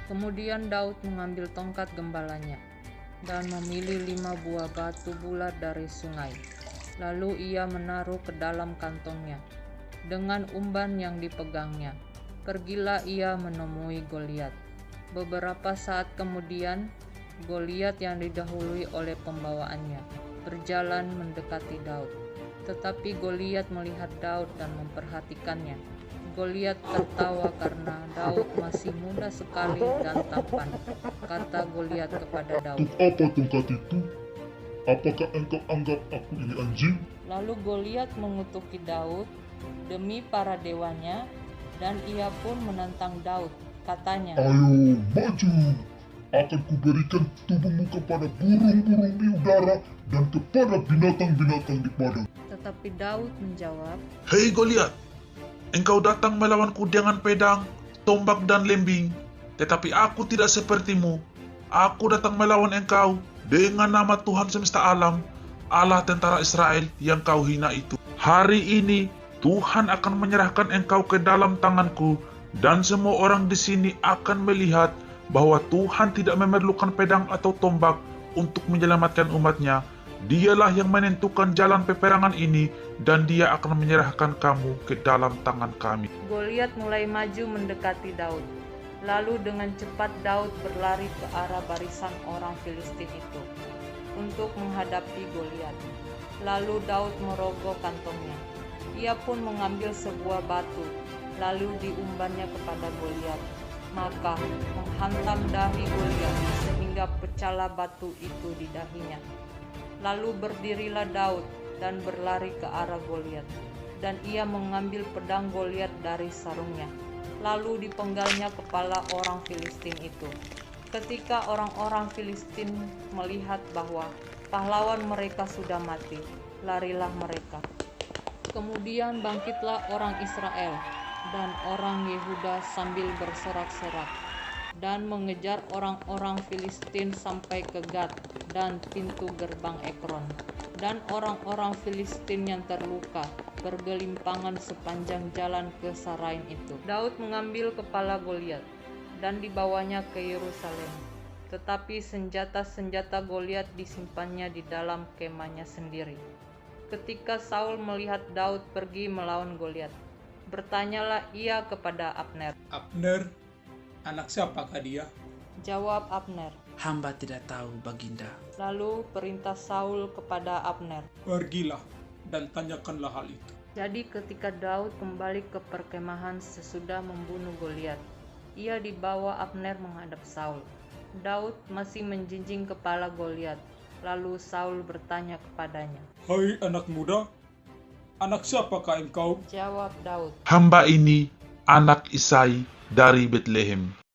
Kemudian Daud mengambil tongkat gembalanya dan memilih 5 buah batu bulat dari sungai. Lalu ia menaruh ke dalam kantongnya dengan umban yang dipegangnya. Pergilah ia menemui Goliat. Beberapa saat kemudian, Goliat yang didahului oleh pembawaannya berjalan mendekati Daud. Tetapi Goliat melihat Daud dan memperhatikannya. Goliat tertawa karena Daud masih muda sekali dan tampan. Kata Goliat kepada Daud, "Untuk apa tongkat itu? Apakah engkau anggap aku ini anjing?" Lalu Goliat mengutuki Daud demi para dewanya, dan ia pun menantang Daud. Katanya, "Ayo, maju. Akan kuberikan tubuhmu kepada burung-burung di udara dan kepada binatang-binatang di padang." tetapi Daud menjawab, Hei Goliat, engkau datang melawanku dengan pedang, tombak dan lembing, tetapi aku tidak sepertimu. Aku datang melawan engkau dengan nama Tuhan semesta alam, Allah tentara Israel yang kau hina itu. Hari ini Tuhan akan menyerahkan engkau ke dalam tanganku, dan semua orang di sini akan melihat bahwa Tuhan tidak memerlukan pedang atau tombak untuk menyelamatkan umatnya. Dialah yang menentukan jalan peperangan ini, dan dia akan menyerahkan kamu ke dalam tangan kami. Goliat mulai maju mendekati Daud. Lalu dengan cepat Daud berlari ke arah barisan orang Filistin itu untuk menghadapi Goliat. Lalu Daud merogoh kantongnya. Ia pun mengambil sebuah batu, lalu diumbannya kepada Goliat. Maka menghantam dahi Goliat sehingga pecahlah batu itu di dahinya. Lalu berdirilah Daud dan berlari ke arah Goliat, dan ia mengambil pedang Goliat dari sarungnya. Lalu dipenggalnya kepala orang Filistin itu. Ketika orang-orang Filistin melihat bahwa pahlawan mereka sudah mati, larilah mereka. Kemudian bangkitlah orang Israel dan orang Yehuda sambil bersorak-sorak dan mengejar orang-orang Filistin sampai ke Gat dan pintu gerbang Ekron. Dan orang-orang Filistin yang terluka bergelimpangan sepanjang jalan ke Saraim itu. Daud mengambil kepala Goliat dan dibawanya ke Yerusalem. Tetapi senjata-senjata Goliat disimpannya di dalam kemahnya sendiri. Ketika Saul melihat Daud pergi melawan Goliat, bertanyalah ia kepada Abner. Abner, anak siapakah dia? Jawab Abner. Hamba tidak tahu, Baginda. Lalu perintah Saul kepada Abner. Pergilah dan tanyakanlah hal itu. Jadi ketika Daud kembali ke perkemahan sesudah membunuh Goliat, ia dibawa Abner menghadap Saul. Daud masih menjinjing kepala Goliat. Lalu Saul bertanya kepadanya, Hai anak muda, anak siapakah engkau? Jawab Daud, Hamba ini anak Isai dari Betlehem.